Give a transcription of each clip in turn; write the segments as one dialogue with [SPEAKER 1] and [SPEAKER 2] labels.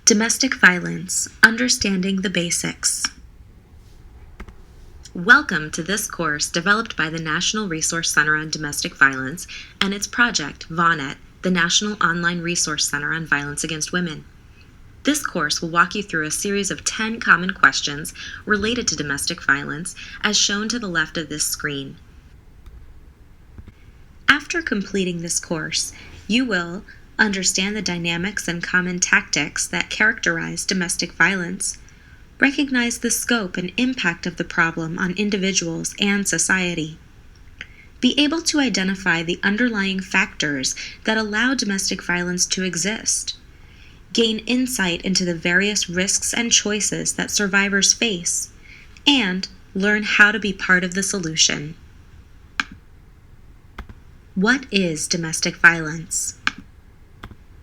[SPEAKER 1] Domestic Violence, Understanding the Basics. Welcome to this course developed by the National Resource Center on Domestic Violence and its project, VONET, the National Online Resource Center on Violence Against Women. This course will walk you through a series of 10 common questions related to domestic violence, as shown to the left of this screen. After completing this course, you will understand the dynamics and common tactics that characterize domestic violence, recognize the scope and impact of the problem on individuals and society, be able to identify the underlying factors that allow domestic violence to exist, gain insight into the various risks and choices that survivors face, and learn how to be part of the solution. What is domestic violence?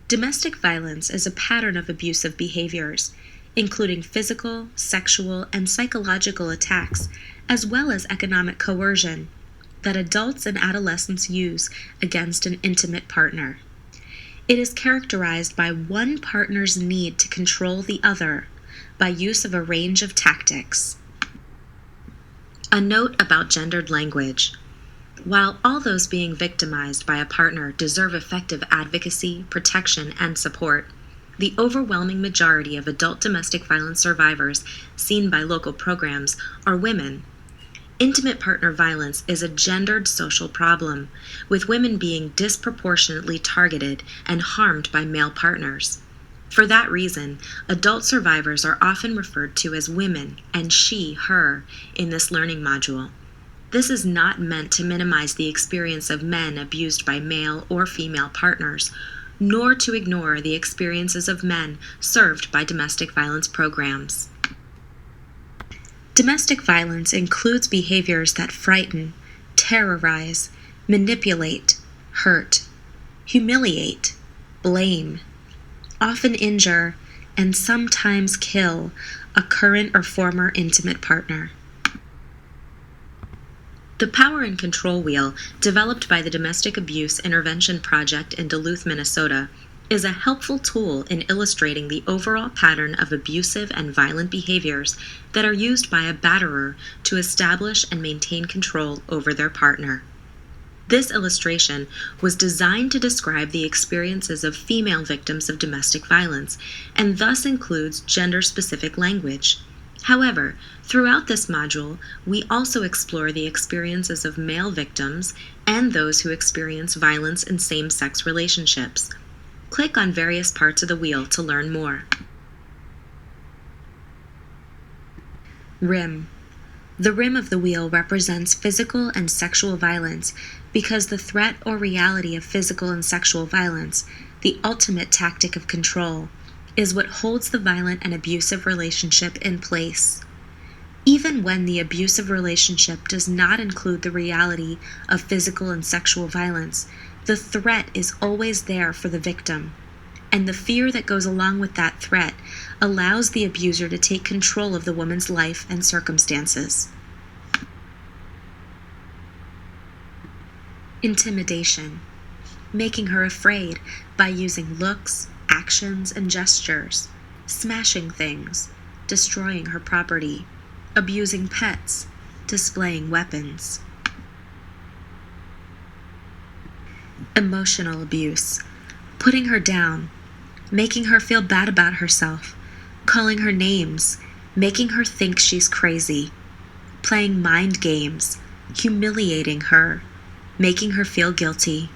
[SPEAKER 1] Domestic violence is a pattern of abusive behaviors, including physical, sexual, and psychological attacks, as well as economic coercion, that adults and adolescents use against an intimate partner. It is characterized by one partner's need to control the other by use of a range of tactics. A note about gendered language. While all those being victimized by a partner deserve effective advocacy, protection, and support, the overwhelming majority of adult domestic violence survivors seen by local programs are women. Intimate partner violence is a gendered social problem, with women being disproportionately targeted and harmed by male partners. For that reason, adult survivors are often referred to as women and she, her in this learning module. This is not meant to minimize the experience of men abused by male or female partners, nor to ignore the experiences of men served by domestic violence programs. Domestic violence includes behaviors that frighten, terrorize, manipulate, hurt, humiliate, blame, often injure, and sometimes kill a current or former intimate partner. The Power and Control Wheel, developed by the Domestic Abuse Intervention Project in Duluth, Minnesota, is a helpful tool in illustrating the overall pattern of abusive and violent behaviors that are used by a batterer to establish and maintain control over their partner. This illustration was designed to describe the experiences of female victims of domestic violence, and thus includes gender-specific language. However, throughout this module, we also explore the experiences of male victims and those who experience violence in same-sex relationships. Click on various parts of the wheel to learn more. Rim. The rim of the wheel represents physical and sexual violence because the threat or reality of physical and sexual violence, the ultimate tactic of control, is what holds the violent and abusive relationship in place. Even when the abusive relationship does not include the reality of physical and sexual violence, the threat is always there for the victim, and the fear that goes along with that threat allows the abuser to take control of the woman's life and circumstances. Intimidation. Making her afraid by using looks, actions, and gestures, smashing things, destroying her property, abusing pets, displaying weapons. Emotional abuse. Putting her down, making her feel bad about herself, calling her names, making her think she's crazy, playing mind games, humiliating her, making her feel guilty.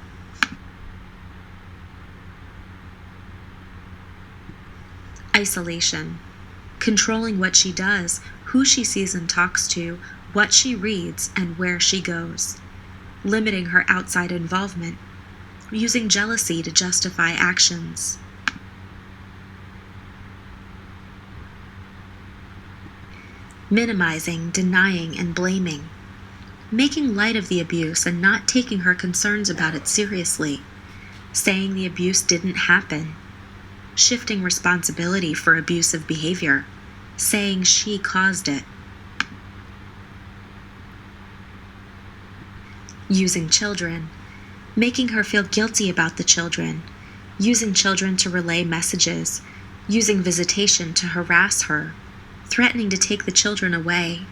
[SPEAKER 1] Isolation. Controlling what she does, who she sees and talks to, what she reads, and where she goes. Limiting her outside involvement. Using jealousy to justify actions. Minimizing, denying, and blaming. Making light of the abuse and not taking her concerns about it seriously. Saying the abuse didn't happen. Shifting responsibility for abusive behavior, saying she caused it. Using children, making her feel guilty about the children, using children to relay messages, using visitation to harass her, threatening to take the children away.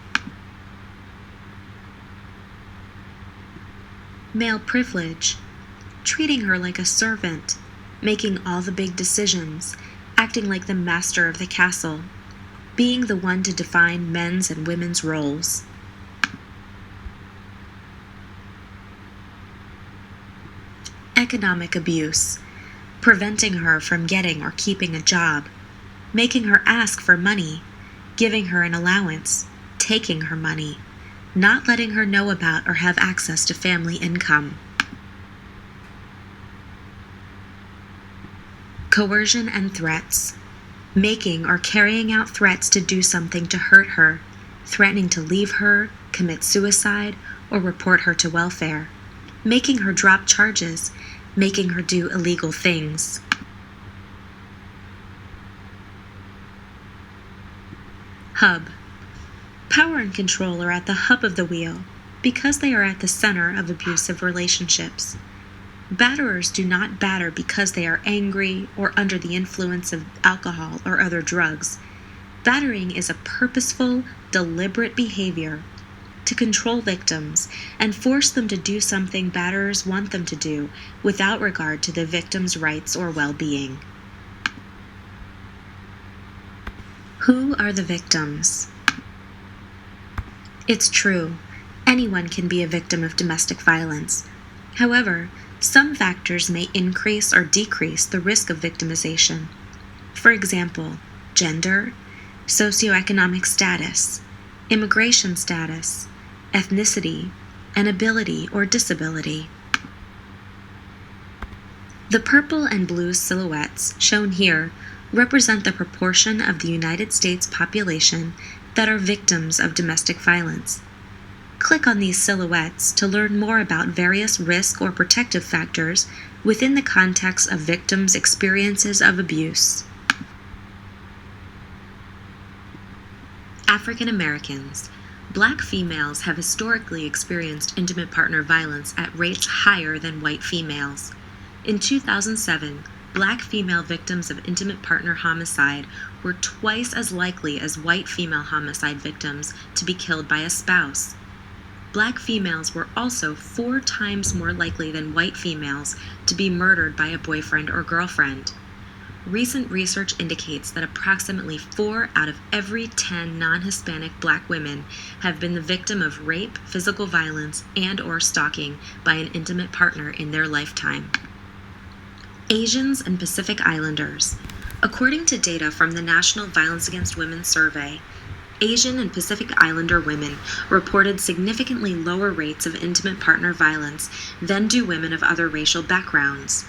[SPEAKER 1] Male privilege, treating her like a servant, making all the big decisions, acting like the master of the castle, being the one to define men's and women's roles. Economic abuse, preventing her from getting or keeping a job, making her ask for money, giving her an allowance, taking her money, not letting her know about or have access to family income. Coercion and threats, making or carrying out threats to do something to hurt her, threatening to leave her, commit suicide, or report her to welfare, making her drop charges, making her do illegal things. Hub. Power and control are at the hub of the wheel because they are at the center of abusive relationships. Batterers do not batter because they are angry or under the influence of alcohol or other drugs. Battering is a purposeful, deliberate behavior to control victims and force them to do something batterers want them to do without regard to the victim's rights or well-being. Who are the victims? It's true, anyone can be a victim of domestic violence. However, some factors may increase or decrease the risk of victimization. For example, gender, socioeconomic status, immigration status, ethnicity, and ability or disability. The purple and blue silhouettes shown here represent the proportion of the United States population that are victims of domestic violence. Click on these silhouettes to learn more about various risk or protective factors within the context of victims' experiences of abuse. African Americans. Black females have historically experienced intimate partner violence at rates higher than white females. In 2007, Black female victims of intimate partner homicide were twice as likely as white female homicide victims to be killed by a spouse. Black females were also 4 times more likely than white females to be murdered by a boyfriend or girlfriend. Recent research indicates that approximately 4 out of every 10 non-Hispanic Black women have been the victim of rape, physical violence, and/or stalking by an intimate partner in their lifetime. Asians and Pacific Islanders. According to data from the National Violence Against Women Survey, Asian and Pacific Islander women reported significantly lower rates of intimate partner violence than do women of other racial backgrounds.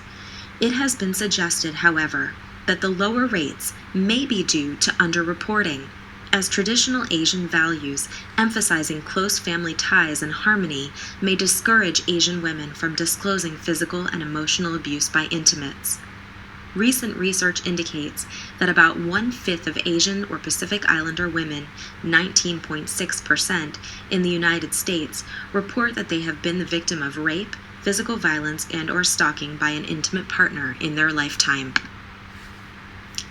[SPEAKER 1] It has been suggested, however, that the lower rates may be due to underreporting, as traditional Asian values emphasizing close family ties and harmony may discourage Asian women from disclosing physical and emotional abuse by intimates. Recent research indicates that about 1/5 of Asian or Pacific Islander women, 19.6%, in the United States report that they have been the victim of rape, physical violence, and/or stalking by an intimate partner in their lifetime.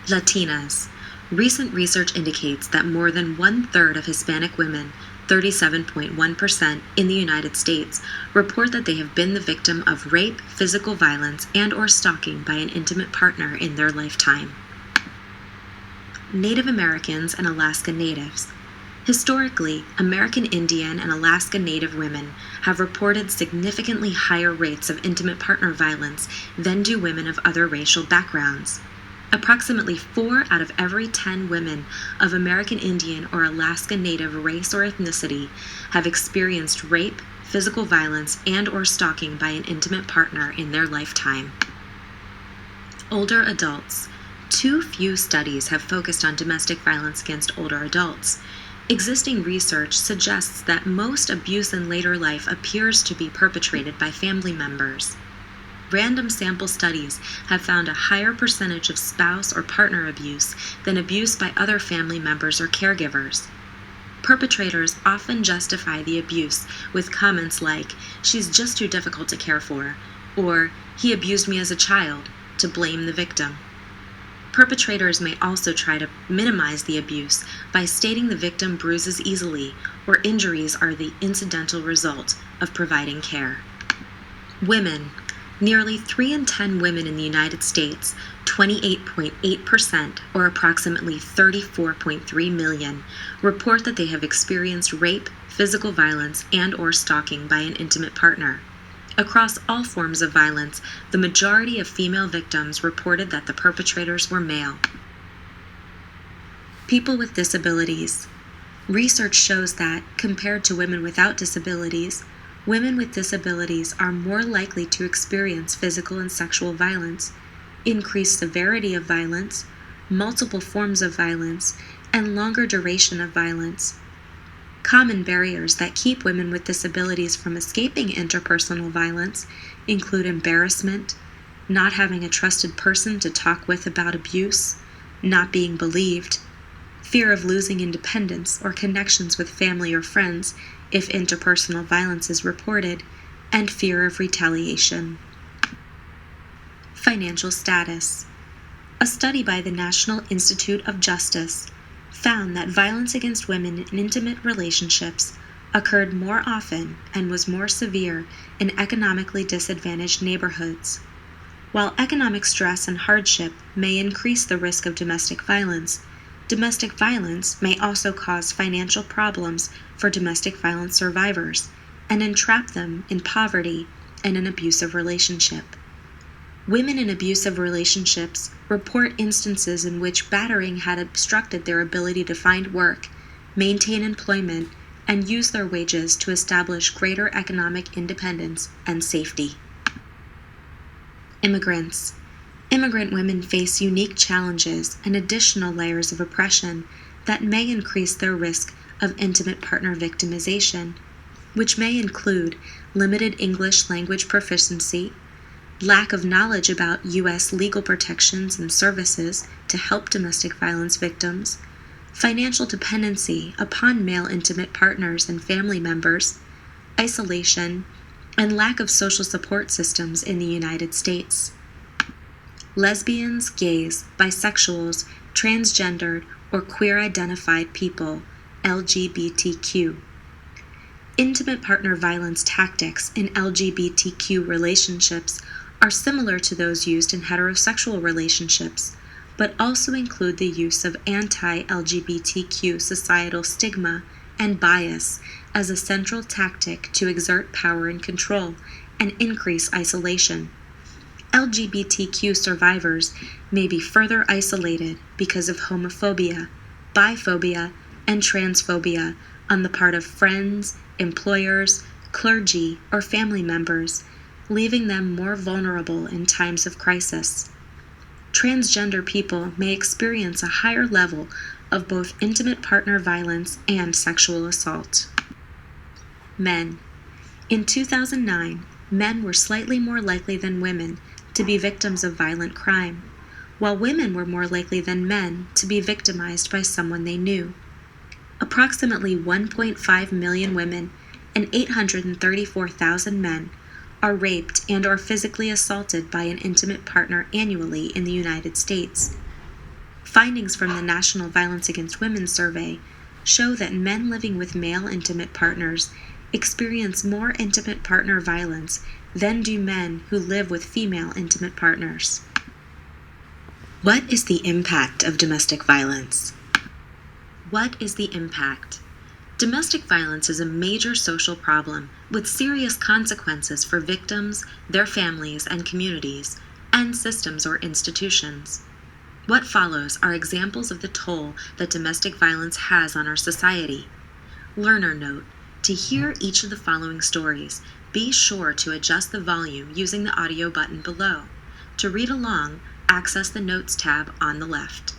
[SPEAKER 1] Latinas. Recent research indicates that more than 1/3 of Hispanic women, 37.1%, in the United States report that they have been the victim of rape, physical violence, and/or stalking by an intimate partner in their lifetime. Native Americans and Alaska Natives. Historically, American Indian and Alaska Native women have reported significantly higher rates of intimate partner violence than do women of other racial backgrounds. Approximately 4 out of every 10 women of American Indian or Alaska Native race or ethnicity have experienced rape, physical violence, and/or stalking by an intimate partner in their lifetime. Older adults. Too few studies have focused on domestic violence against older adults. Existing research suggests that most abuse in later life appears to be perpetrated by family members. Random sample studies have found a higher percentage of spouse or partner abuse than abuse by other family members or caregivers. Perpetrators often justify the abuse with comments like, "She's just too difficult to care for," or "He abused me as a child," to blame the victim. Perpetrators may also try to minimize the abuse by stating the victim bruises easily or injuries are the incidental result of providing care. Women. Nearly 3 in 10 women in the United States, 28.8%, or approximately 34.3 million, report that they have experienced rape, physical violence, and/or stalking by an intimate partner. Across all forms of violence, the majority of female victims reported that the perpetrators were male. People with disabilities. Research shows that, compared to women without disabilities, women with disabilities are more likely to experience physical and sexual violence, increased severity of violence, multiple forms of violence, and longer duration of violence. Common barriers that keep women with disabilities from escaping interpersonal violence include embarrassment, not having a trusted person to talk with about abuse, not being believed, fear of losing independence or connections with family or friends if interpersonal violence is reported, and fear of retaliation. Financial status. A study by the National Institute of Justice found that violence against women in intimate relationships occurred more often and was more severe in economically disadvantaged neighborhoods. While economic stress and hardship may increase the risk of domestic violence may also cause financial problems for domestic violence survivors and entrap them in poverty and an abusive relationship. Women in abusive relationships report instances in which battering had obstructed their ability to find work, maintain employment, and use their wages to establish greater economic independence and safety. Immigrants. Immigrant women face unique challenges and additional layers of oppression that may increase their risk of intimate partner victimization, which may include limited English language proficiency, lack of knowledge about U.S. legal protections and services to help domestic violence victims, financial dependency upon male intimate partners and family members, isolation, and lack of social support systems in the United States. Lesbians, gays, bisexuals, transgendered, or queer-identified people, LGBTQ. Intimate partner violence tactics in LGBTQ relationships are similar to those used in heterosexual relationships, but also include the use of anti-LGBTQ societal stigma and bias as a central tactic to exert power and control and increase isolation. LGBTQ survivors may be further isolated because of homophobia, biphobia, and transphobia on the part of friends, employers, clergy, or family members, leaving them more vulnerable in times of crisis. Transgender people may experience a higher level of both intimate partner violence and sexual assault. Men. In 2009, men were slightly more likely than women to be victims of violent crime, while women were more likely than men to be victimized by someone they knew. Approximately 1.5 million women and 834,000 men are raped and or physically assaulted by an intimate partner annually in the United States. Findings from the National Violence Against Women Survey show that men living with male intimate partners experience more intimate partner violence than do men who live with female intimate partners. What is the impact of domestic violence? What is the impact? Domestic violence is a major social problem with serious consequences for victims, their families and communities, and systems or institutions. What follows are examples of the toll that domestic violence has on our society. Learner note: to hear each of the following stories, be sure to adjust the volume using the audio button below. To read along, access the Notes tab on the left.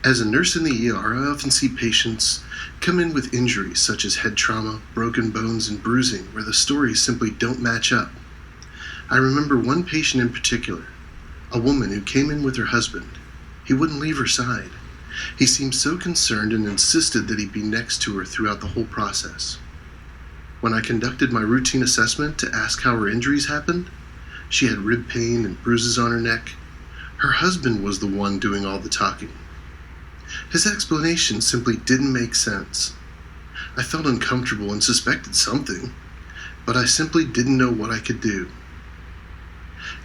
[SPEAKER 2] As a nurse in the ER, I often see patients come in with injuries such as head trauma, broken bones, and bruising where the stories simply don't match up. I remember one patient in particular, a woman who came in with her husband. He wouldn't leave her side. He seemed so concerned and insisted that he be next to her throughout the whole process. When I conducted my routine assessment to ask how her injuries happened, She had rib pain and bruises on her neck. Her husband was the one doing all the talking. His explanation simply didn't make sense. I felt uncomfortable and suspected something, but I simply didn't know what I could do.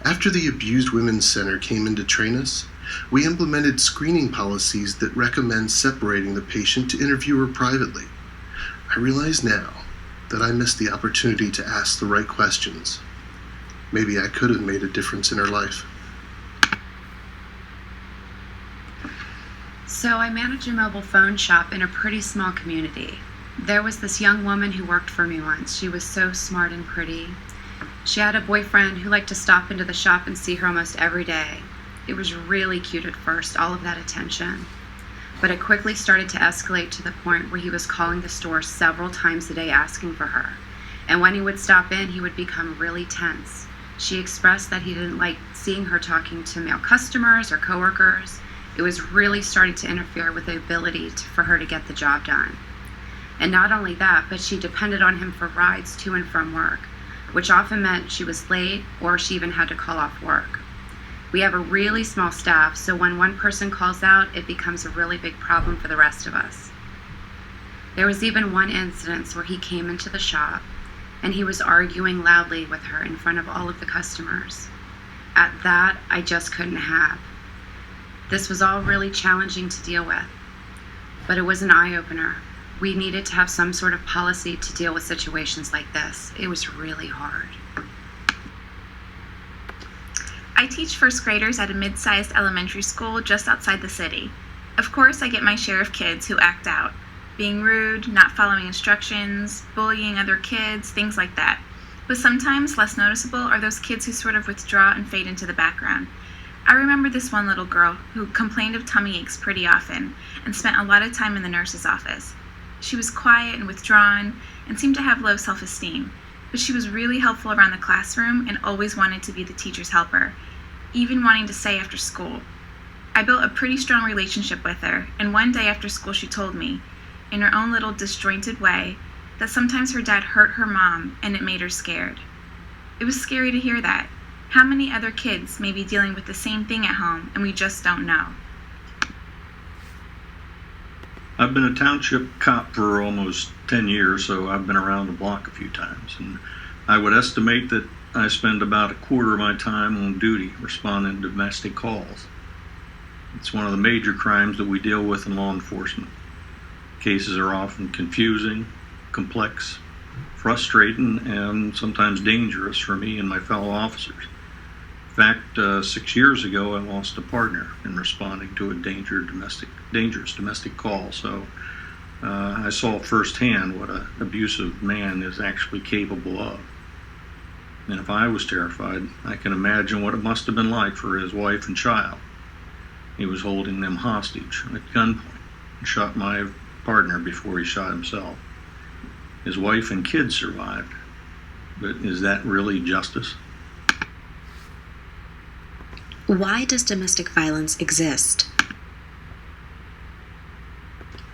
[SPEAKER 2] After the Abused Women's Center came in to train us, we implemented screening policies that recommend separating the patient to interview her privately. I realize now that I missed the opportunity to ask the right questions. Maybe I could have made a difference in her life.
[SPEAKER 3] So I manage a mobile phone shop in a pretty small community. There was this young woman who worked for me once. She was so smart and pretty. She had a boyfriend who liked to stop into the shop and see her almost every day. It was really cute at first, all of that attention. But it quickly started to escalate to the point where he was calling the store several times a day asking for her. And when he would stop in, he would become really tense. She expressed that he didn't like seeing her talking to male customers or coworkers. It was really starting to interfere with the ability for her to get the job done. And not only that, but she depended on him for rides to and from work, which often meant she was late or she even had to call off work. We have a really small staff, so when one person calls out, it becomes a really big problem for the rest of us. There was even one incident where he came into the shop and he was arguing loudly with her in front of all of the customers. At that, I just couldn't have. This was all really challenging to deal with, but it was an eye-opener. We needed to have some sort of policy to deal with situations like this. It was really hard.
[SPEAKER 4] I teach first graders at a mid-sized elementary school just outside the city. Of course, I get my share of kids who act out, being rude, not following instructions, bullying other kids, things like that. But sometimes less noticeable are those kids who sort of withdraw and fade into the background. I remember this one little girl who complained of tummy aches pretty often and spent a lot of time in the nurse's office. She was quiet and withdrawn and seemed to have low self-esteem, but she was really helpful around the classroom and always wanted to be the teacher's helper, even wanting to stay after school. I built a pretty strong relationship with her, and one day after school she told me, in her own little disjointed way, that sometimes her dad hurt her mom and it made her scared. It was scary to hear that. How many other kids may be dealing with the same thing at home and we just don't know?
[SPEAKER 5] I've been a township cop for almost 10 years, so I've been around the block a few times, and I would estimate that I spend about a quarter of my time on duty responding to domestic calls. It's one of the major crimes that we deal with in law enforcement. Cases are often confusing, complex, frustrating, and sometimes dangerous for me and my fellow officers. In fact, 6 years ago, I lost a partner in responding to a dangerous domestic call, so I saw firsthand what an abusive man is actually capable of. And if I was terrified, I can imagine what it must have been like for his wife and child. He was holding them hostage at gunpoint and shot my partner before he shot himself. His wife and kids survived, but is that really justice?
[SPEAKER 1] Why does domestic violence exist?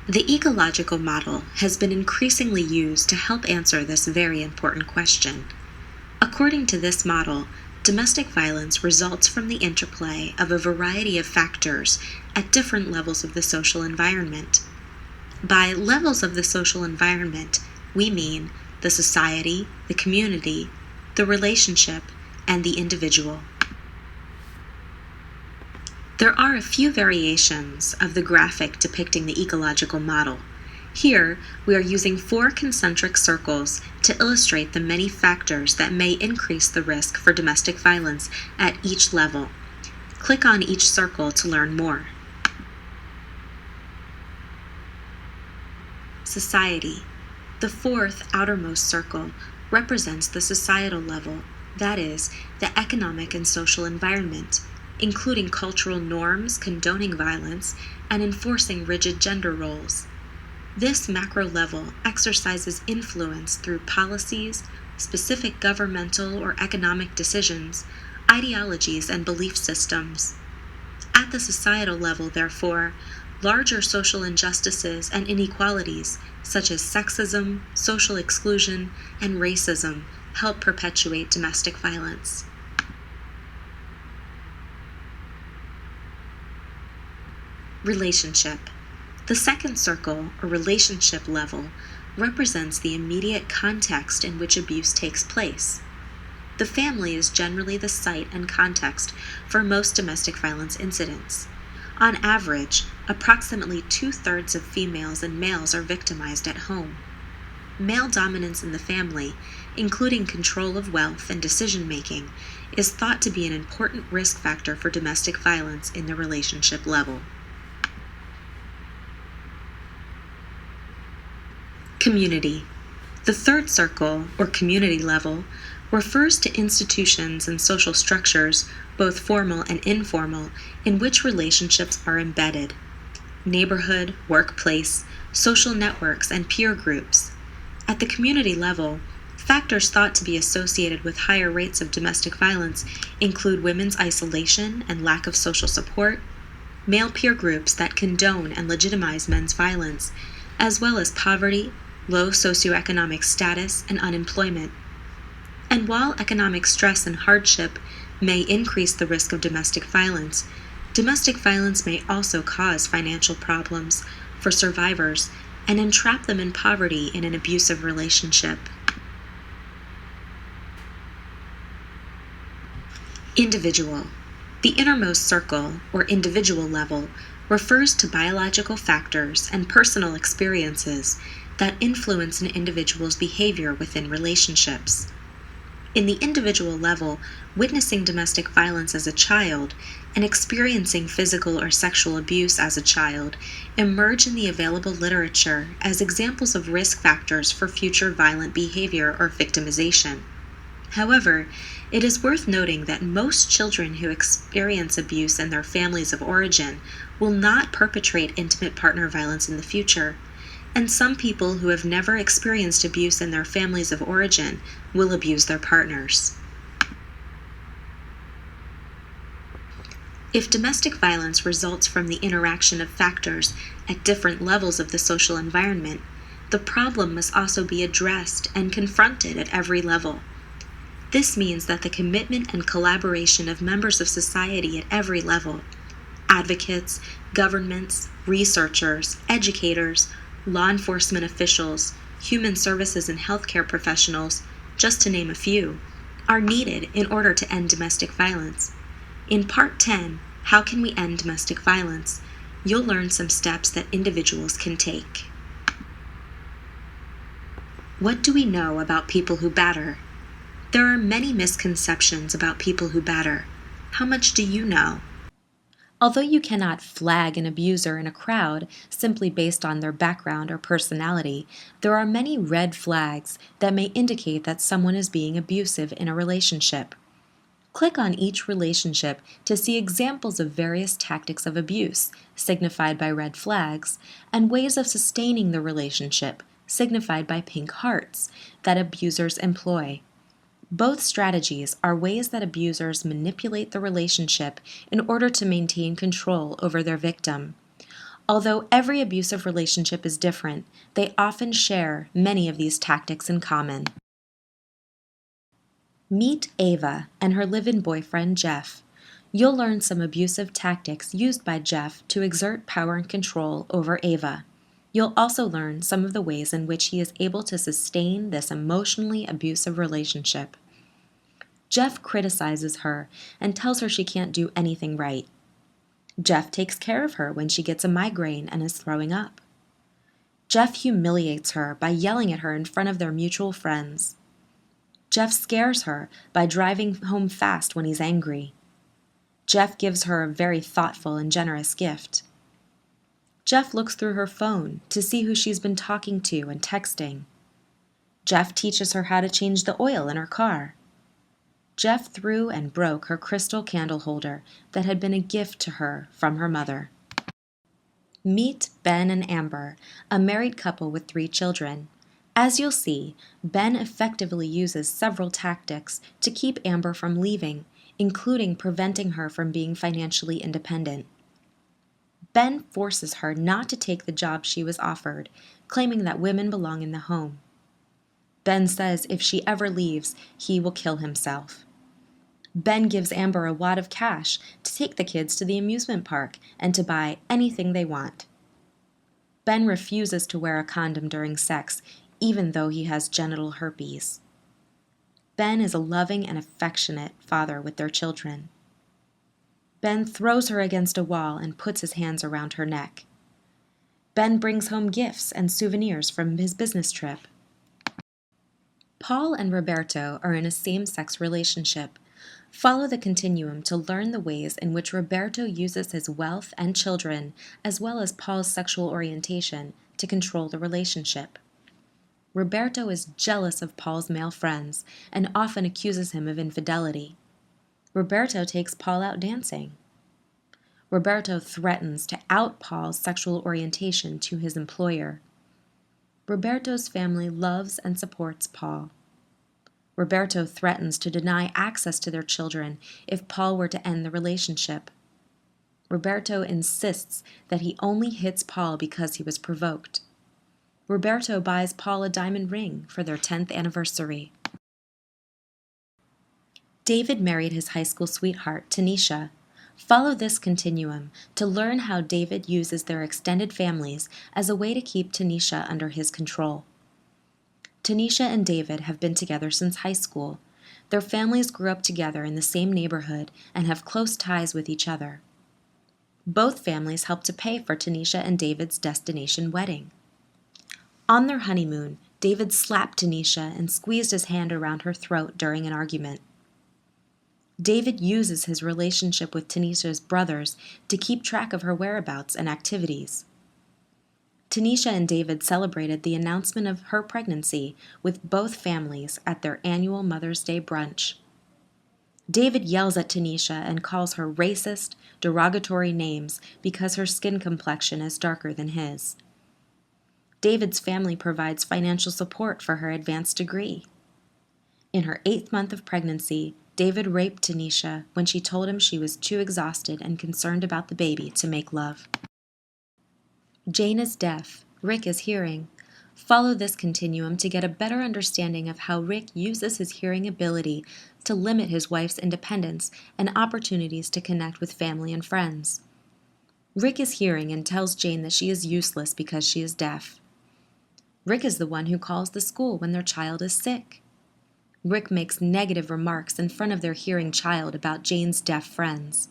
[SPEAKER 1] The ecological model has been increasingly used to help answer this very important question. According to this model, domestic violence results from the interplay of a variety of factors at different levels of the social environment. By levels of the social environment, we mean the society, the community, the relationship, and the individual. There are a few variations of the graphic depicting the ecological model. Here, we are using 4 concentric circles to illustrate the many factors that may increase the risk for domestic violence at each level. Click on each circle to learn more. Society. The 4th outermost circle represents the societal level, that is, the economic and social environment, including cultural norms condoning violence and enforcing rigid gender roles. This macro level exercises influence through policies, specific governmental or economic decisions, ideologies, and belief systems. At the societal level, therefore, larger social injustices and inequalities, such as sexism, social exclusion, and racism, help perpetuate domestic violence. Relationship. The second circle, or relationship level, represents the immediate context in which abuse takes place. The family is generally the site and context for most domestic violence incidents. On average, approximately 2/3 of females and males are victimized at home. Male dominance in the family, including control of wealth and decision-making, is thought to be an important risk factor for domestic violence in the relationship level. Community. The third circle, or community level, refers to institutions and social structures, both formal and informal, in which relationships are embedded. Neighborhood, workplace, social networks, and peer groups. At the community level, factors thought to be associated with higher rates of domestic violence include women's isolation and lack of social support, male peer groups that condone and legitimize men's violence, as well as poverty, low socioeconomic status, and unemployment. And while economic stress and hardship may increase the risk of domestic violence may also cause financial problems for survivors and entrap them in poverty in an abusive relationship. Individual. The innermost circle, or individual level, refers to biological factors and personal experiences that influence an individual's behavior within relationships. In the individual level, witnessing domestic violence as a child and experiencing physical or sexual abuse as a child emerge in the available literature as examples of risk factors for future violent behavior or victimization. However, it is worth noting that most children who experience abuse in their families of origin will not perpetrate intimate partner violence in the future, and some people who have never experienced abuse in their families of origin will abuse their partners. If domestic violence results from the interaction of factors at different levels of the social environment, the problem must also be addressed and confronted at every level. This means that the commitment and collaboration of members of society at every level, advocates, governments, researchers, educators, law enforcement officials, human services and healthcare professionals, just to name a few, are needed in order to end domestic violence. In Part 10, How Can We End Domestic Violence?, you'll learn some steps that individuals can take. What do we know about people who batter? There are many misconceptions about people who batter. How much do you know? Although you cannot flag an abuser in a crowd simply based on their background or personality, there are many red flags that may indicate that someone is being abusive in a relationship. Click on each relationship to see examples of various tactics of abuse, signified by red flags, and ways of sustaining the relationship, signified by pink hearts, that abusers employ. Both strategies are ways that abusers manipulate the relationship in order to maintain control over their victim. Although every abusive relationship is different, they often share many of these tactics in common. Meet Ava and her live-in boyfriend Jeff. You'll learn some abusive tactics used by Jeff to exert power and control over Ava. You'll also learn some of the ways in which he is able to sustain this emotionally abusive relationship. Jeff criticizes her and tells her she can't do anything right. Jeff takes care of her when she gets a migraine and is throwing up. Jeff humiliates her by yelling at her in front of their mutual friends. Jeff scares her by driving home fast when he's angry. Jeff gives her a very thoughtful and generous gift. Jeff looks through her phone to see who she's been talking to and texting. Jeff teaches her how to change the oil in her car. Jeff threw and broke her crystal candle holder that had been a gift to her from her mother. Meet Ben and Amber, a married couple with 3 children. As you'll see, Ben effectively uses several tactics to keep Amber from leaving, including preventing her from being financially independent. Ben forces her not to take the job she was offered, claiming that women belong in the home. Ben says if she ever leaves, he will kill himself. Ben gives Amber a wad of cash to take the kids to the amusement park and to buy anything they want. Ben refuses to wear a condom during sex, even though he has genital herpes. Ben is a loving and affectionate father with their children. Ben throws her against a wall and puts his hands around her neck. Ben brings home gifts and souvenirs from his business trip. Paul and Roberto are in a same-sex relationship. Follow the continuum to learn the ways in which Roberto uses his wealth and children, as well as Paul's sexual orientation, to control the relationship. Roberto is jealous of Paul's male friends and often accuses him of infidelity. Roberto takes Paul out dancing. Roberto threatens to out Paul's sexual orientation to his employer. Roberto's family loves and supports Paul. Roberto threatens to deny access to their children if Paul were to end the relationship. Roberto insists that he only hits Paul because he was provoked. Roberto buys Paul a diamond ring for their 10th anniversary. David married his high school sweetheart, Tanisha. Follow this continuum to learn how David uses their extended families as a way to keep Tanisha under his control. Tanisha and David have been together since high school. Their families grew up together in the same neighborhood and have close ties with each other. Both families helped to pay for Tanisha and David's destination wedding. On their honeymoon, David slapped Tanisha and squeezed his hand around her throat during an argument. David uses his relationship with Tanisha's brothers to keep track of her whereabouts and activities. Tanisha and David celebrated the announcement of her pregnancy with both families at their annual Mother's Day brunch. David yells at Tanisha and calls her racist, derogatory names because her skin complexion is darker than his. David's family provides financial support for her advanced degree. In her 8th month of pregnancy, David raped Tanisha when she told him she was too exhausted and concerned about the baby to make love. Jane is deaf. Rick is hearing. Follow this continuum to get a better understanding of how Rick uses his hearing ability to limit his wife's independence and opportunities to connect with family and friends. Rick is hearing and tells Jane that she is useless because she is deaf. Rick is the one who calls the school when their child is sick. Rick makes negative remarks in front of their hearing child about Jane's deaf friends.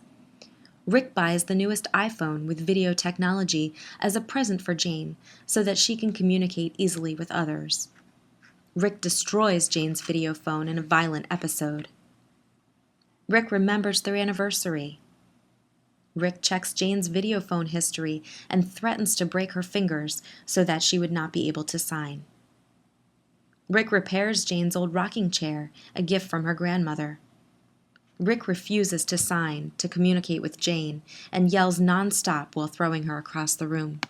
[SPEAKER 1] Rick buys the newest iPhone with video technology as a present for Jane so that she can communicate easily with others. Rick destroys Jane's video phone in a violent episode. Rick remembers their anniversary. Rick checks Jane's video phone history and threatens to break her fingers so that she would not be able to sign. Rick repairs Jane's old rocking chair, a gift from her grandmother. Rick refuses to sign to communicate with Jane and yells nonstop while throwing her across the room.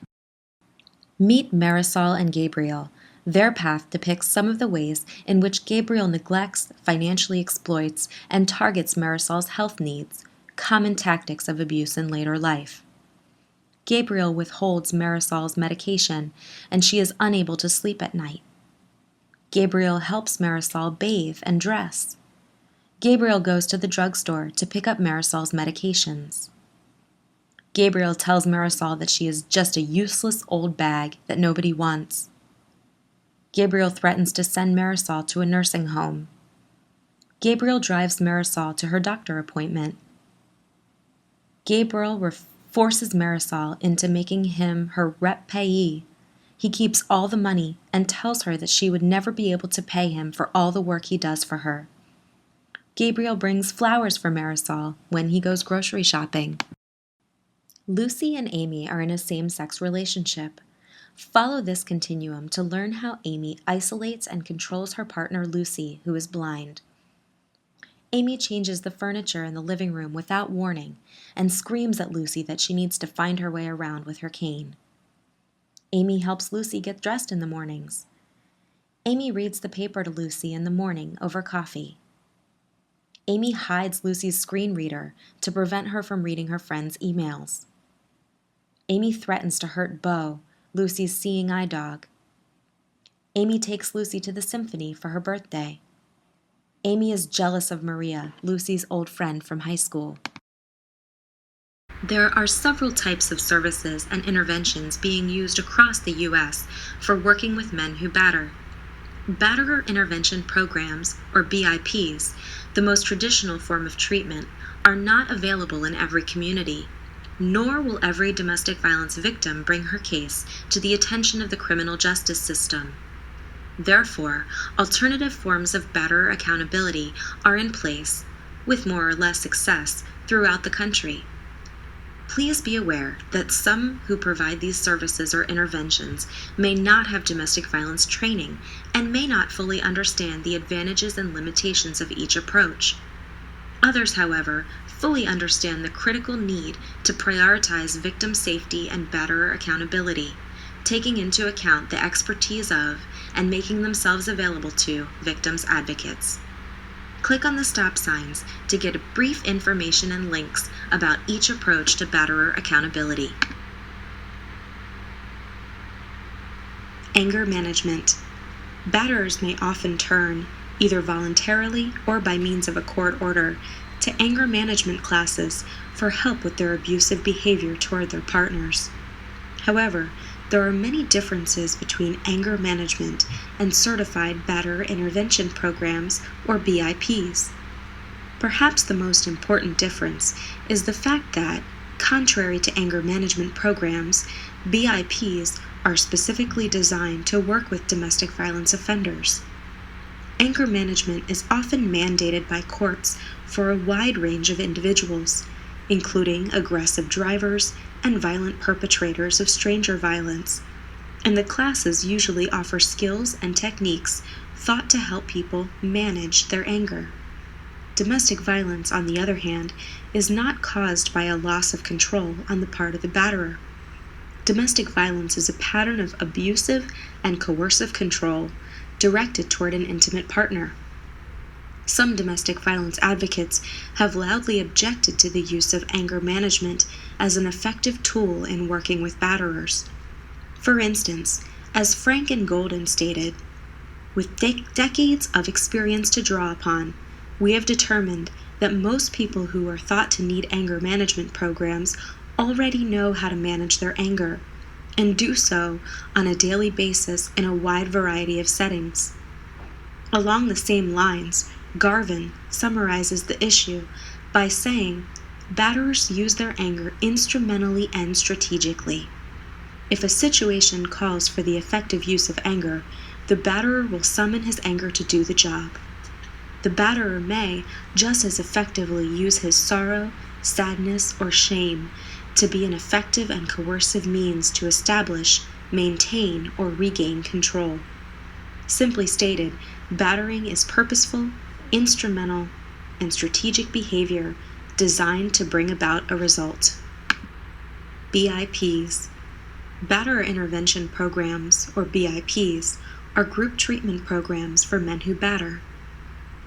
[SPEAKER 1] Meet Marisol and Gabriel. Their path depicts some of the ways in which Gabriel neglects, financially exploits, and targets Marisol's health needs, common tactics of abuse in later life. Gabriel withholds Marisol's medication, and she is unable to sleep at night. Gabriel helps Marisol bathe and dress. Gabriel goes to the drugstore to pick up Marisol's medications. Gabriel tells Marisol that she is just a useless old bag that nobody wants. Gabriel threatens to send Marisol to a nursing home. Gabriel drives Marisol to her doctor appointment. Gabriel forces Marisol into making him her rep payee. He keeps all the money and tells her that she would never be able to pay him for all the work he does for her. Gabriel brings flowers for Marisol when he goes grocery shopping. Lucy and Amy are in a same-sex relationship. Follow this continuum to learn how Amy isolates and controls her partner Lucy, who is blind. Amy changes the furniture in the living room without warning and screams at Lucy that she needs to find her way around with her cane. Amy helps Lucy get dressed in the mornings. Amy reads the paper to Lucy in the morning over coffee. Amy hides Lucy's screen reader to prevent her from reading her friends' emails. Amy threatens to hurt Bo, Lucy's seeing eye dog. Amy takes Lucy to the symphony for her birthday. Amy is jealous of Maria, Lucy's old friend from high school. There are several types of services and interventions being used across the U.S. for working with men who batter. Batterer intervention programs, or BIPs, the most traditional form of treatment, are not available in every community, nor will every domestic violence victim bring her case to the attention of the criminal justice system. Therefore, alternative forms of batterer accountability are in place, with more or less success, throughout the country. Please be aware that some who provide these services or interventions may not have domestic violence training and may not fully understand the advantages and limitations of each approach. Others, however, fully understand the critical need to prioritize victim safety and batterer accountability, taking into account the expertise of and making themselves available to victims' advocates. Click on the stop signs to get brief information and links about each approach to batterer accountability. Anger management. Batterers may often turn, either voluntarily or by means of a court order, to anger management classes for help with their abusive behavior toward their partners. However, there are many differences between anger management and certified batterer intervention programs, or BIPs. Perhaps the most important difference is the fact that, contrary to anger management programs, BIPs are specifically designed to work with domestic violence offenders. Anger management is often mandated by courts for a wide range of individuals, including aggressive drivers and violent perpetrators of stranger violence, and the classes usually offer skills and techniques thought to help people manage their anger. Domestic violence, on the other hand, is not caused by a loss of control on the part of the batterer. Domestic violence is a pattern of abusive and coercive control directed toward an intimate partner. Some domestic violence advocates have loudly objected to the use of anger management as an effective tool in working with batterers. For instance, as Frank and Golden stated, with decades of experience to draw upon, we have determined that most people who are thought to need anger management programs already know how to manage their anger, and do so on a daily basis in a wide variety of settings. Along the same lines, Garvin summarizes the issue by saying, batterers use their anger instrumentally and strategically. If a situation calls for the effective use of anger, the batterer will summon his anger to do the job. The batterer may just as effectively use his sorrow, sadness, or shame to be an effective and coercive means to establish, maintain, or regain control. Simply stated, battering is purposeful, instrumental, and strategic behavior designed to bring about a result. BIPs. Batterer Intervention Programs, or BIPs, are group treatment programs for men who batter.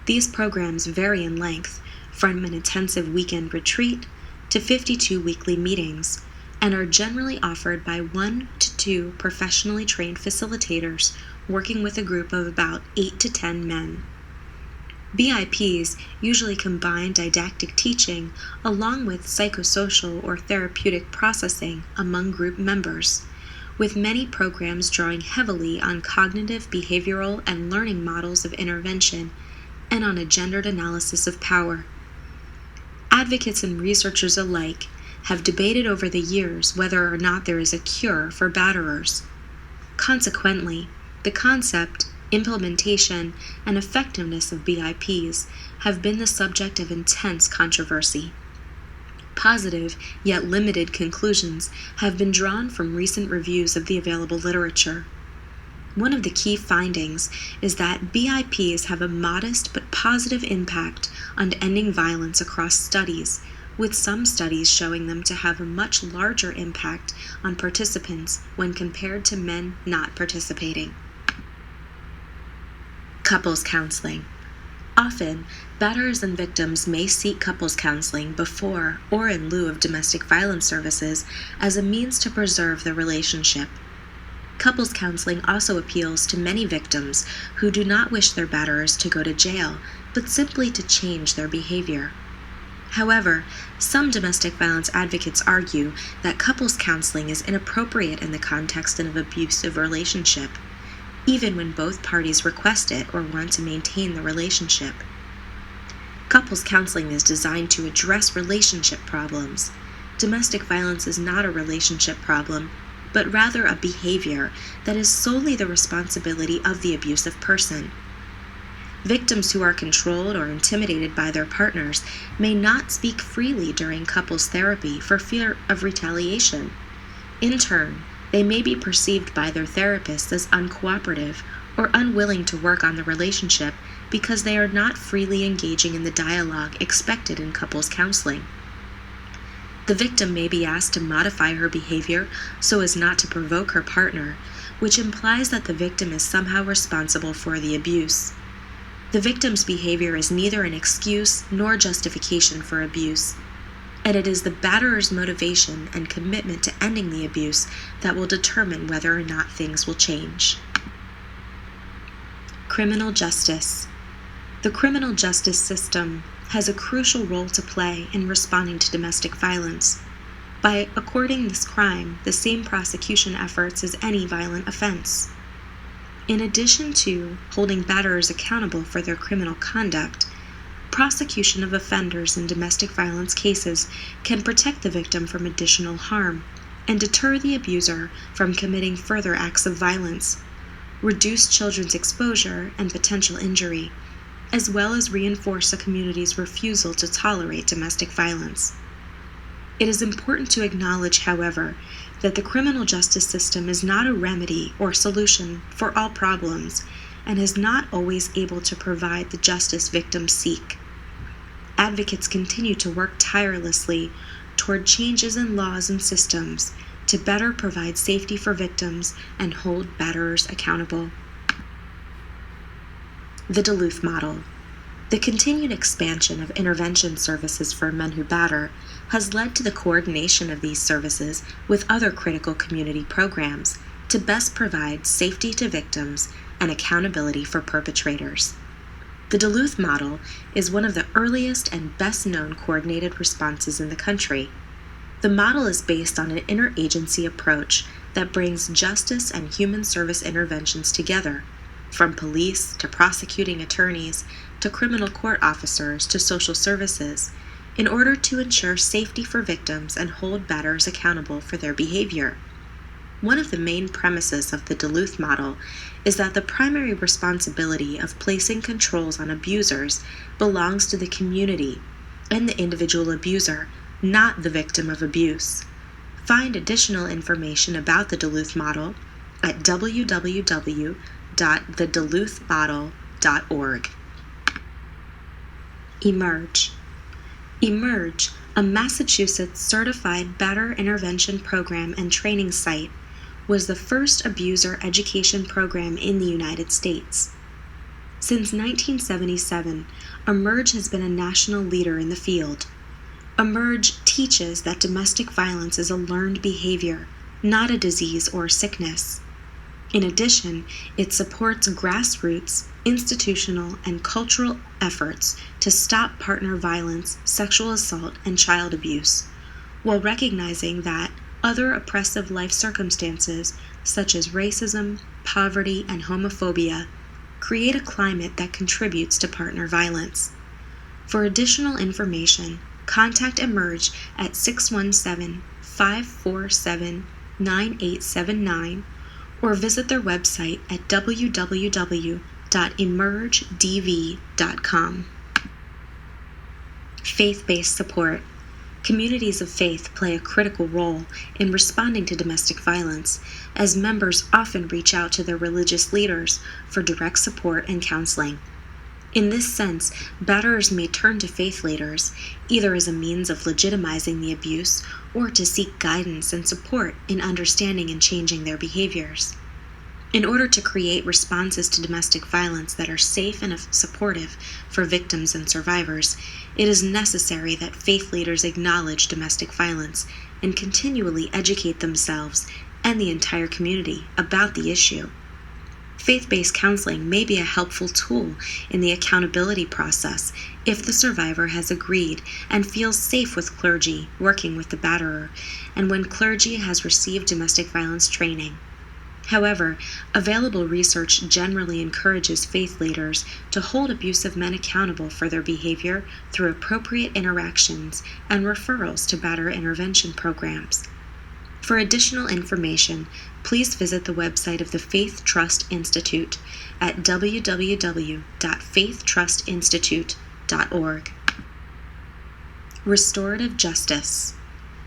[SPEAKER 1] These programs vary in length, from an intensive weekend retreat to 52 weekly meetings, and are generally offered by 1 to 2 professionally trained facilitators working with a group of about 8 to 10 men. BIPs usually combine didactic teaching along with psychosocial or therapeutic processing among group members, with many programs drawing heavily on cognitive, behavioral, and learning models of intervention and on a gendered analysis of power. Advocates and researchers alike have debated over the years whether or not there is a cure for batterers. Consequently, the concept, implementation, and effectiveness of BIPs have been the subject of intense controversy. Positive, yet limited conclusions have been drawn from recent reviews of the available literature. One of the key findings is that BIPs have a modest but positive impact on ending violence across studies, with some studies showing them to have a much larger impact on participants when compared to men not participating. Couples counseling. Often, batterers and victims may seek couples counseling before or in lieu of domestic violence services as a means to preserve the relationship. Couples counseling also appeals to many victims who do not wish their batterers to go to jail, but simply to change their behavior. However, some domestic violence advocates argue that couples counseling is inappropriate in the context of an abusive relationship, even when both parties request it or want to maintain the relationship. Couples counseling is designed to address relationship problems. Domestic violence is not a relationship problem, but rather a behavior that is solely the responsibility of the abusive person. Victims who are controlled or intimidated by their partners may not speak freely during couples therapy for fear of retaliation. In turn, they may be perceived by their therapists as uncooperative or unwilling to work on the relationship because they are not freely engaging in the dialogue expected in couples counseling. The victim may be asked to modify her behavior so as not to provoke her partner, which implies that the victim is somehow responsible for the abuse. The victim's behavior is neither an excuse nor justification for abuse, and it is the batterer's motivation and commitment to ending the abuse that will determine whether or not things will change. Criminal justice. The criminal justice system has a crucial role to play in responding to domestic violence by according this crime the same prosecution efforts as any violent offense. In addition to holding batterers accountable for their criminal conduct, prosecution of offenders in domestic violence cases can protect the victim from additional harm and deter the abuser from committing further acts of violence, reduce children's exposure and potential injury, as well as reinforce a community's refusal to tolerate domestic violence. It is important to acknowledge, however, that the criminal justice system is not a remedy or solution for all problems and is not always able to provide the justice victims seek. Advocates continue to work tirelessly toward changes in laws and systems to better provide safety for victims and hold batterers accountable. The Duluth Model. The continued expansion of intervention services for men who batter has led to the coordination of these services with other critical community programs to best provide safety to victims and accountability for perpetrators. The Duluth Model is one of the earliest and best-known coordinated responses in the country. The model is based on an interagency approach that brings justice and human service interventions together, from police to prosecuting attorneys to criminal court officers to social services, in order to ensure safety for victims and hold batterers accountable for their behavior. One of the main premises of the Duluth Model is that the primary responsibility of placing controls on abusers belongs to the community and the individual abuser, not the victim of abuse. Find additional information about the Duluth Model at www.theduluthmodel.org. Emerge. Emerge, a Massachusetts certified batterer intervention program and training site, was the first abuser education program in the United States. Since 1977, Emerge has been a national leader in the field. Emerge teaches that domestic violence is a learned behavior, not a disease or sickness. In addition, it supports grassroots, institutional, and cultural efforts to stop partner violence, sexual assault, and child abuse, while recognizing that other oppressive life circumstances, such as racism, poverty, and homophobia, create a climate that contributes to partner violence. For additional information, contact Emerge at 617-547-9879 or visit their website at www.emergedv.com. Faith-based support. Communities of faith play a critical role in responding to domestic violence, as members often reach out to their religious leaders for direct support and counseling. In this sense, batterers may turn to faith leaders, either as a means of legitimizing the abuse or to seek guidance and support in understanding and changing their behaviors. In order to create responses to domestic violence that are safe and supportive for victims and survivors, it is necessary that faith leaders acknowledge domestic violence and continually educate themselves and the entire community about the issue. Faith-based counseling may be a helpful tool in the accountability process if the survivor has agreed and feels safe with clergy working with the batterer, and when clergy has received domestic violence training. However, available research generally encourages faith leaders to hold abusive men accountable for their behavior through appropriate interactions and referrals to batterer intervention programs. For additional information, please visit the website of the Faith Trust Institute at www.faithtrustinstitute.org. Restorative justice.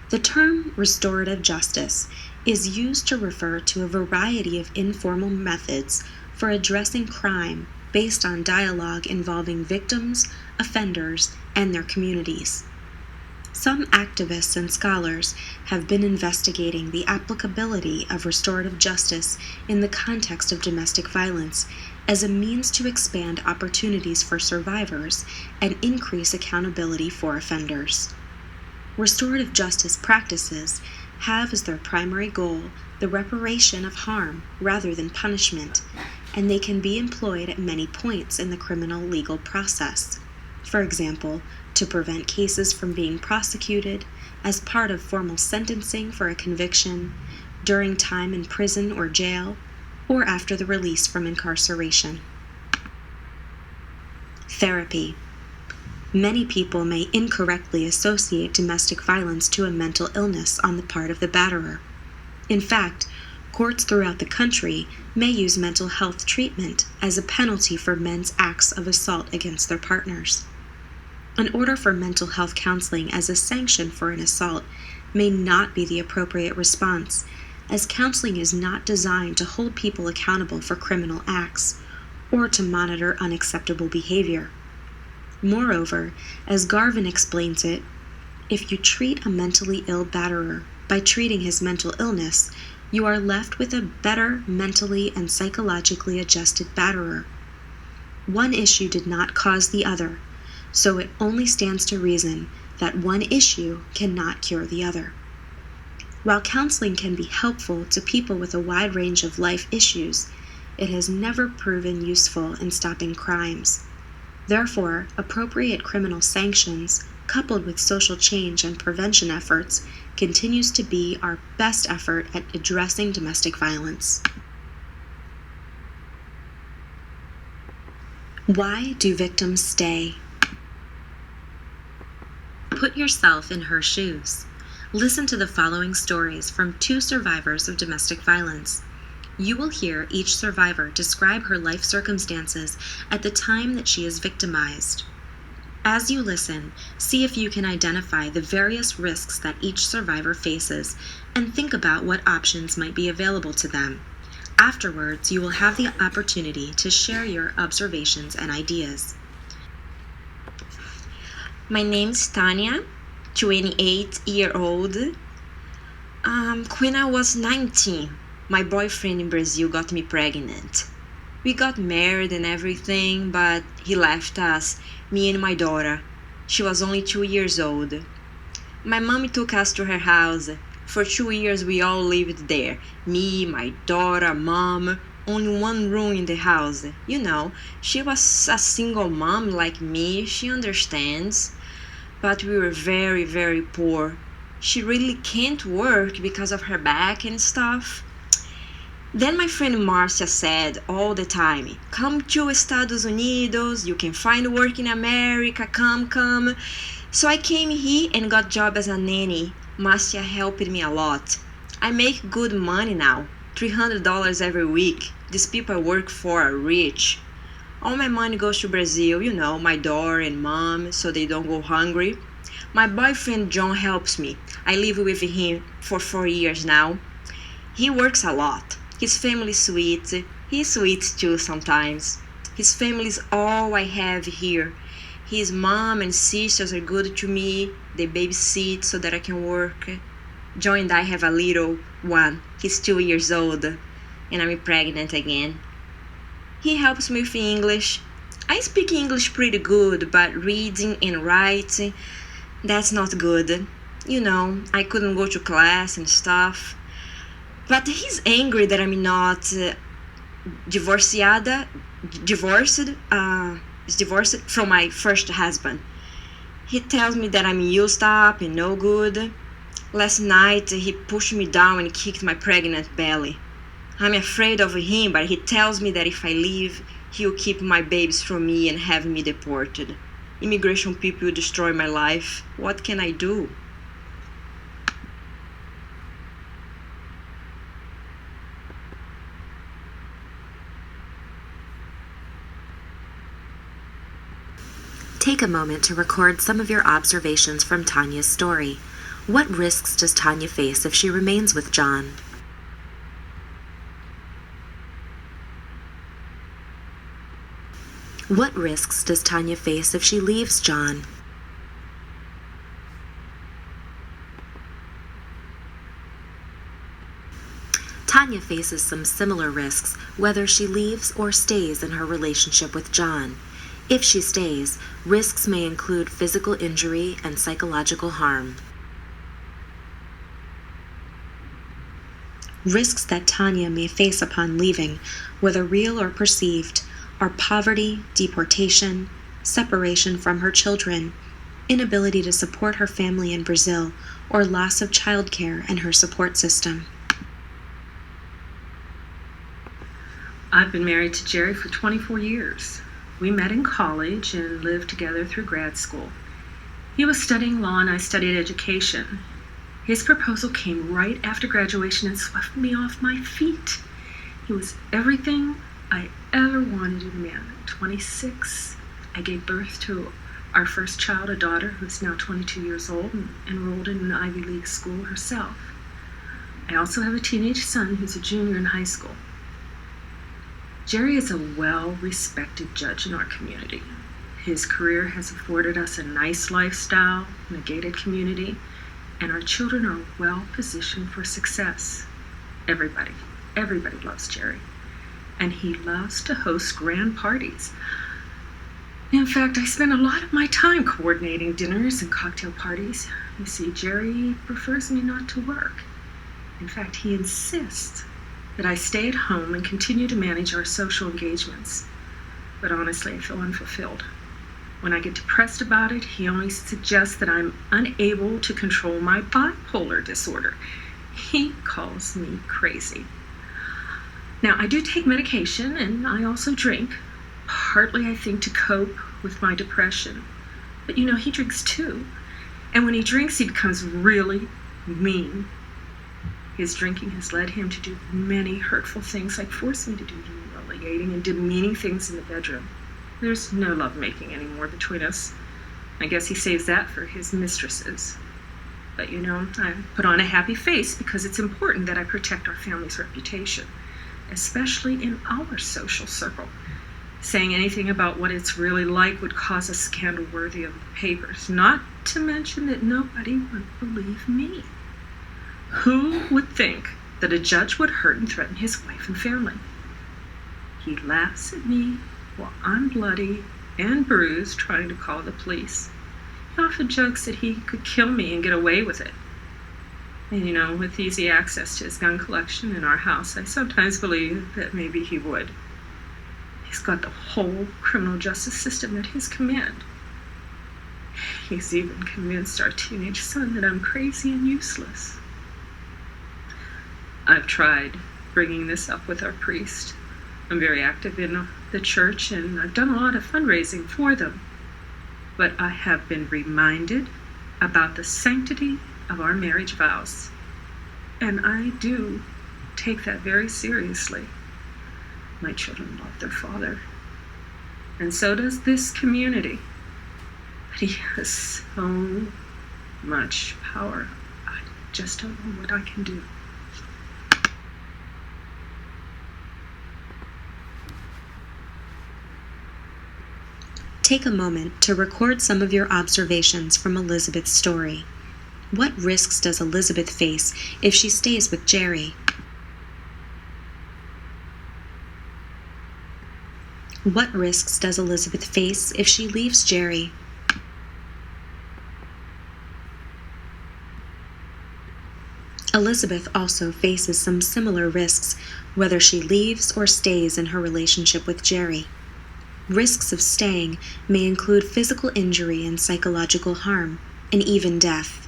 [SPEAKER 1] The term restorative justice is used to refer to a variety of informal methods for addressing crime based on dialogue involving victims, offenders, and their communities. Some activists and scholars have been investigating the applicability of restorative justice in the context of domestic violence as a means to expand opportunities for survivors and increase accountability for offenders. Restorative justice practices have as their primary goal the reparation of harm rather than punishment, and they can be employed at many points in the criminal legal process. For example, to prevent cases from being prosecuted, as part of formal sentencing for a conviction, during time in prison or jail, or after the release from incarceration. Therapy. Many people may incorrectly associate domestic violence to a mental illness on the part of the batterer. In fact, courts throughout the country may use mental health treatment as a penalty for men's acts of assault against their partners. An order for mental health counseling as a sanction for an assault may not be the appropriate response, as counseling is not designed to hold people accountable for criminal acts or to monitor unacceptable behavior. Moreover, as Garvin explains it, if you treat a mentally ill batterer by treating his mental illness, you are left with a better mentally and psychologically adjusted batterer. One issue did not cause the other, so it only stands to reason that one issue cannot cure the other. While counseling can be helpful to people with a wide range of life issues, it has never proven useful in stopping crimes. Therefore, appropriate criminal sanctions, coupled with social change and prevention efforts, continues to be our best effort at addressing domestic violence. Why do victims stay? Put yourself in her shoes. Listen to the following stories from 2 survivors of domestic violence. You will hear each survivor describe her life circumstances at the time that she is victimized. As you listen, see if you can identify the various risks that each survivor faces and think about what options might be available to them. Afterwards, you will have the opportunity to share your observations and ideas.
[SPEAKER 6] My name's Tanya, 28-year-old. When I was 19, my boyfriend in Brazil got me pregnant. We got married and everything, but he left us, me and my daughter. She was only 2 years old. My mom took us to her house. For 2 years we all lived there. Me, my daughter, mom, only one room in the house. You know, she was a single mom like me, she understands. But we were very, very poor. She really can't work because of her back and stuff. Then my friend Marcia said all the time, come to Estados Unidos, you can find work in America, come. So I came here and got job as a nanny. Marcia helped me a lot. I make good money now, $300 every week. These people I work for are rich. All my money goes to Brazil, you know, my daughter and mom, so they don't go hungry. My boyfriend John helps me. I live with him for 4 years now. He works a lot. His family is sweet. He's sweet too sometimes. His family is all I have here. His mom and sisters are good to me. They babysit so that I can work. John and I have a little one. He's 2 years old, and I'm pregnant again. He helps me with English. I speak English pretty good, but reading and writing, that's not good. You know, I couldn't go to class and stuff. But he's angry that I'm not divorced from my first husband. He tells me that I'm used up and no good. Last night he pushed me down and kicked my pregnant belly. I'm afraid of him, but he tells me that if I leave, he'll keep my babies from me and have me deported. Immigration people will destroy my life. What can I do?
[SPEAKER 1] Take a moment to record some of your observations from Tanya's story. What risks does Tanya face if she remains with John? What risks does Tanya face if she leaves John? Tanya faces some similar risks whether she leaves or stays in her relationship with John. If she stays, risks may include physical injury and psychological harm. Risks that Tanya may face upon leaving, whether real or perceived, are poverty, deportation, separation from her children, inability to support her family in Brazil, or loss of childcare and her support system.
[SPEAKER 7] I've been married to Jerry for 24 years. We met in college and lived together through grad school. He was studying law and I studied education. His proposal came right after graduation and swept me off my feet. He was everything I ever wanted in a man. At 26, I gave birth to our first child, a daughter who's now 22 years old and enrolled in an Ivy League school herself. I also have a teenage son who's a junior in high school. Jerry is a well-respected judge in our community. His career has afforded us a nice lifestyle in a gated community, and our children are well-positioned for success. Everybody loves Jerry. And he loves to host grand parties. In fact, I spend a lot of my time coordinating dinners and cocktail parties. You see, Jerry prefers me not to work. In fact, he insists that I stay at home and continue to manage our social engagements. But honestly, I feel unfulfilled. When I get depressed about it, he only suggests that I'm unable to control my bipolar disorder. He calls me crazy. Now, I do take medication and I also drink, partly I think to cope with my depression. But he drinks too. And when he drinks, he becomes really mean. His drinking has led him to do many hurtful things, like force me to do humiliating and demeaning things in the bedroom. There's no lovemaking anymore between us. I guess he saves that for his mistresses. But I put on a happy face because it's important that I protect our family's reputation, especially in our social circle. Saying anything about what it's really like would cause a scandal worthy of the papers, not to mention that nobody would believe me. Who would think that a judge would hurt and threaten his wife and family? He laughs at me while I'm bloody and bruised trying to call the police. He often jokes that he could kill me and get away with it. And with easy access to his gun collection in our house, I sometimes believe that maybe he would. He's got the whole criminal justice system at his command. He's even convinced our teenage son that I'm crazy and useless. I've tried bringing this up with our priest. I'm very active in the church and I've done a lot of fundraising for them. But I have been reminded about the sanctity of our marriage vows. And I do take that very seriously. My children love their father. And so does this community. But he has so much power. I just don't know what I can do.
[SPEAKER 1] Take a moment to record some of your observations from Elizabeth's story. What risks does Elizabeth face if she stays with Jerry? What risks does Elizabeth face if she leaves Jerry? Elizabeth also faces some similar risks whether she leaves or stays in her relationship with Jerry. Risks of staying may include physical injury and psychological harm, and even death.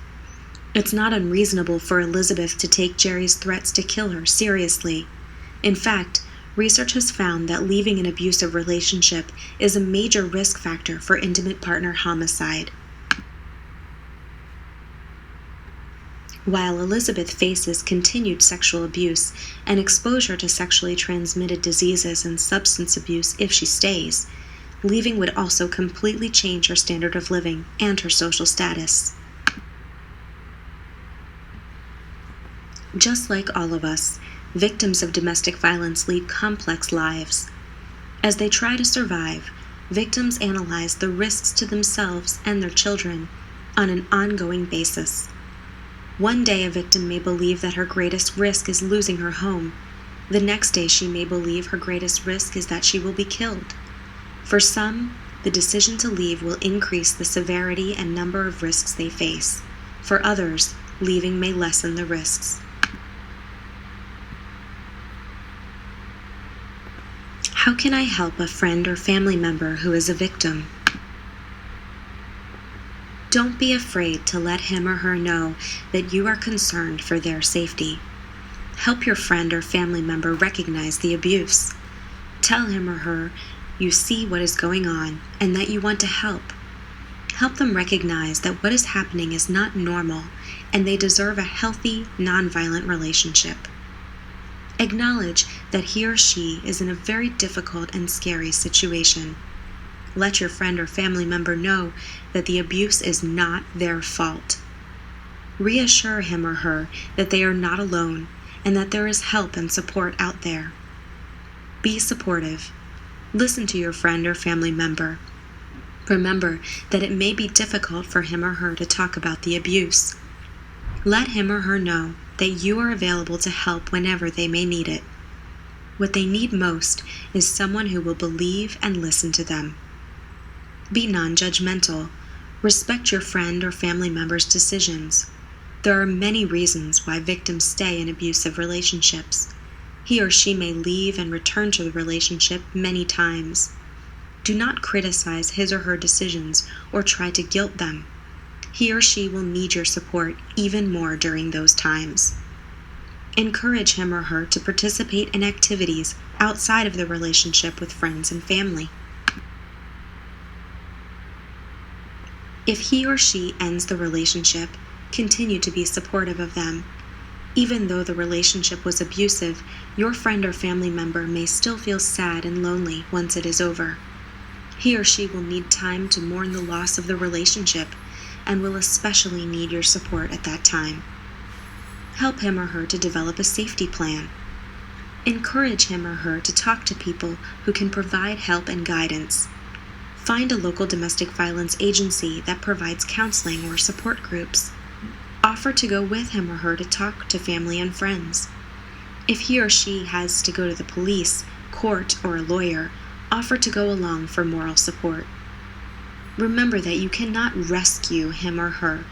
[SPEAKER 1] It's not unreasonable for Elizabeth to take Jerry's threats to kill her seriously. In fact, research has found that leaving an abusive relationship is a major risk factor for intimate partner homicide. While Elizabeth faces continued sexual abuse and exposure to sexually transmitted diseases and substance abuse if she stays, leaving would also completely change her standard of living and her social status. Just like all of us, victims of domestic violence lead complex lives. As they try to survive, victims analyze the risks to themselves and their children on an ongoing basis. One day a victim may believe that her greatest risk is losing her home. The next day she may believe her greatest risk is that she will be killed. For some, the decision to leave will increase the severity and number of risks they face. For others, leaving may lessen the risks. How can I help a friend or family member who is a victim? Don't be afraid to let him or her know that you are concerned for their safety. Help your friend or family member recognize the abuse. Tell him or her you see what is going on and that you want to help. Help them recognize that what is happening is not normal and they deserve a healthy, nonviolent relationship. Acknowledge that he or she is in a very difficult and scary situation. Let your friend or family member know that the abuse is not their fault. Reassure him or her that they are not alone and that there is help and support out there. Be supportive. Listen to your friend or family member. Remember that it may be difficult for him or her to talk about the abuse. Let him or her know that you are available to help whenever they may need it. What they need most is someone who will believe and listen to them. Be non-judgmental. Respect your friend or family member's decisions. There are many reasons why victims stay in abusive relationships. He or she may leave and return to the relationship many times. Do not criticize his or her decisions or try to guilt them. He or she will need your support even more during those times. Encourage him or her to participate in activities outside of the relationship with friends and family. If he or she ends the relationship, continue to be supportive of them. Even though the relationship was abusive, your friend or family member may still feel sad and lonely once it is over. He or she will need time to mourn the loss of the relationship and will especially need your support at that time. Help him or her to develop a safety plan. Encourage him or her to talk to people who can provide help and guidance. Find a local domestic violence agency that provides counseling or support groups. Offer to go with him or her to talk to family and friends. If he or she has to go to the police, court, or a lawyer, offer to go along for moral support. Remember that you cannot rescue him or her.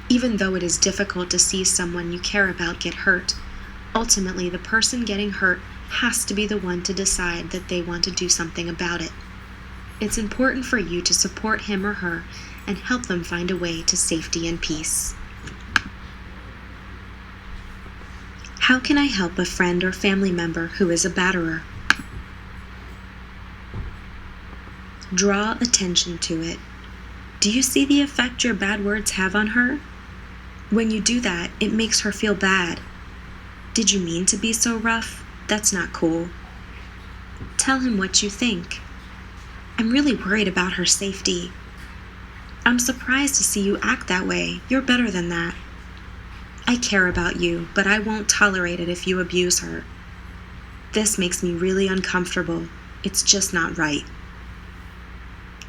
[SPEAKER 1] Even though it is difficult to see someone you care about get hurt, ultimately the person getting hurt has to be the one to decide that they want to do something about it. It's important for you to support him or her and help them find a way to safety and peace. How can I help a friend or family member who is a batterer? Draw attention to it. Do you see the effect your bad words have on her? When you do that, it makes her feel bad. Did you mean to be so rough? That's not cool. Tell him what you think. I'm really worried about her safety. I'm surprised to see you act that way. You're better than that. I care about you, but I won't tolerate it if you abuse her. This makes me really uncomfortable. It's just not right.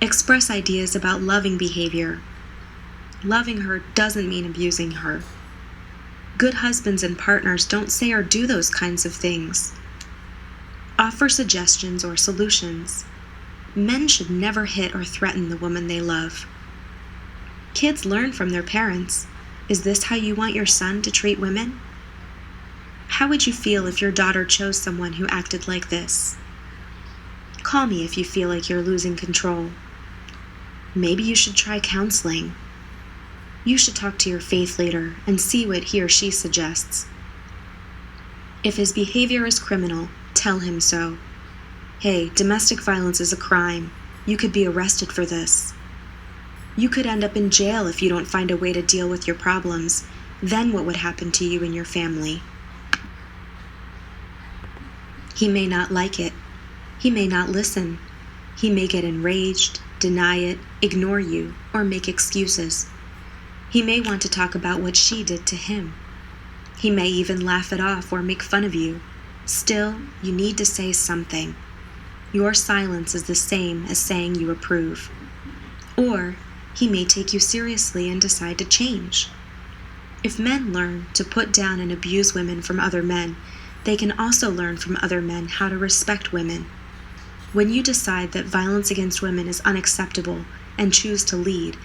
[SPEAKER 1] Express ideas about loving behavior. Loving her doesn't mean abusing her. Good husbands and partners don't say or do those kinds of things. Offer suggestions or solutions. Men should never hit or threaten the woman they love. Kids learn from their parents. Is this how you want your son to treat women? How would you feel if your daughter chose someone who acted like this? Call me if you feel like you're losing control. Maybe you should try counseling. You should talk to your faith leader and see what he or she suggests. If his behavior is criminal, tell him so. Hey, domestic violence is a crime. You could be arrested for this. You could end up in jail if you don't find a way to deal with your problems. Then what would happen to you and your family? He may not like it. He may not listen. He may get enraged, deny it, ignore you, or make excuses. He may want to talk about what she did to him. He may even laugh it off or make fun of you. Still, you need to say something. Your silence is the same as saying you approve. Or he may take you seriously and decide to change. If men learn to put down and abuse women from other men, they can also learn from other men how to respect women. When you decide that violence against women is unacceptable and choose to lead,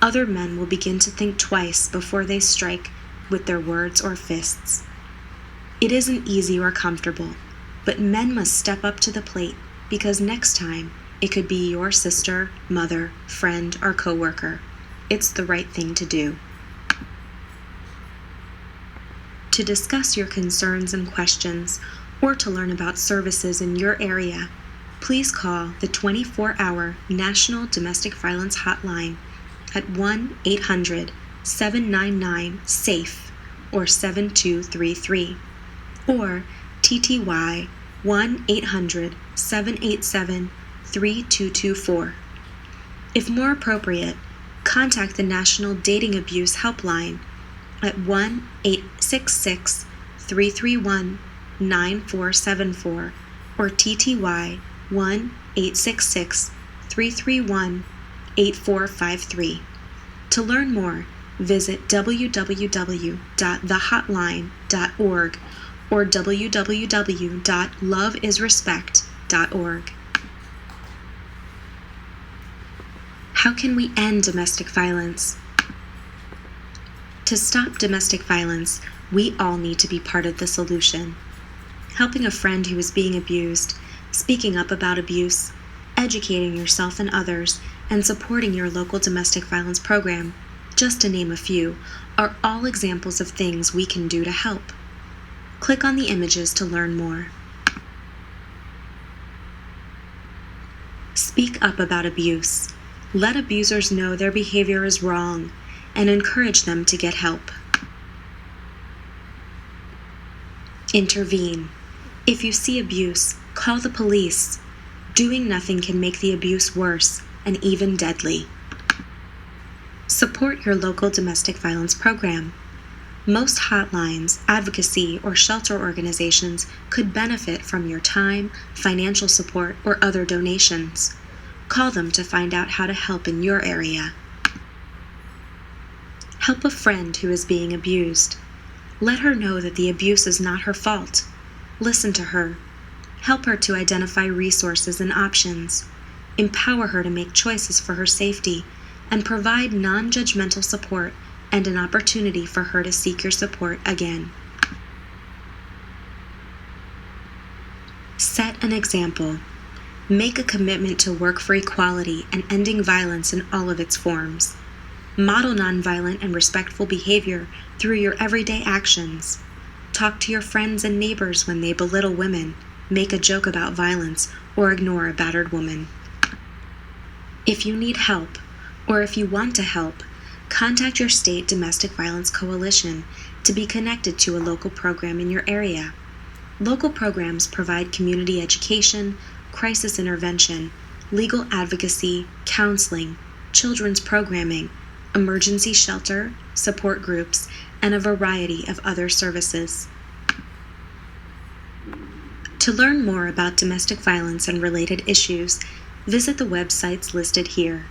[SPEAKER 1] other men will begin to think twice before they strike with their words or fists. It isn't easy or comfortable, but men must step up to the plate because next time it could be your sister, mother, friend, or coworker. It's the right thing to do. To discuss your concerns and questions, or to learn about services in your area, please call the 24-hour National Domestic Violence Hotline at 1-800-799-SAFE or 7233, or TTY 1-800-787-3224. If more appropriate, contact the National Dating Abuse Helpline at 1-866-331-9474 or TTY 1-866-331-8453. To learn more, visit www.thehotline.org or www.loveisrespect.org. How can we end domestic violence? To stop domestic violence, we all need to be part of the solution. Helping a friend who is being abused, speaking up about abuse, educating yourself and others, and supporting your local domestic violence program, just to name a few, are all examples of things we can do to help. Click on the images to learn more. Speak up about abuse. Let abusers know their behavior is wrong and encourage them to get help. Intervene. If you see abuse, call the police. Doing nothing can make the abuse worse and even deadly. Support your local domestic violence program. Most hotlines, advocacy, or shelter organizations could benefit from your time, financial support, or other donations. Call them to find out how to help in your area. Help a friend who is being abused. Let her know that the abuse is not her fault. Listen to her. Help her to identify resources and options. Empower her to make choices for her safety, and provide non-judgmental support and an opportunity for her to seek your support again. Set an example. Make a commitment to work for equality and ending violence in all of its forms. Model nonviolent and respectful behavior through your everyday actions. Talk to your friends and neighbors when they belittle women, make a joke about violence, or ignore a battered woman. If you need help, or if you want to help, contact your state domestic violence coalition to be connected to a local program in your area. Local programs provide community education, crisis intervention, legal advocacy, counseling, children's programming, emergency shelter, support groups, and a variety of other services. To learn more about domestic violence and related issues, visit the websites listed here.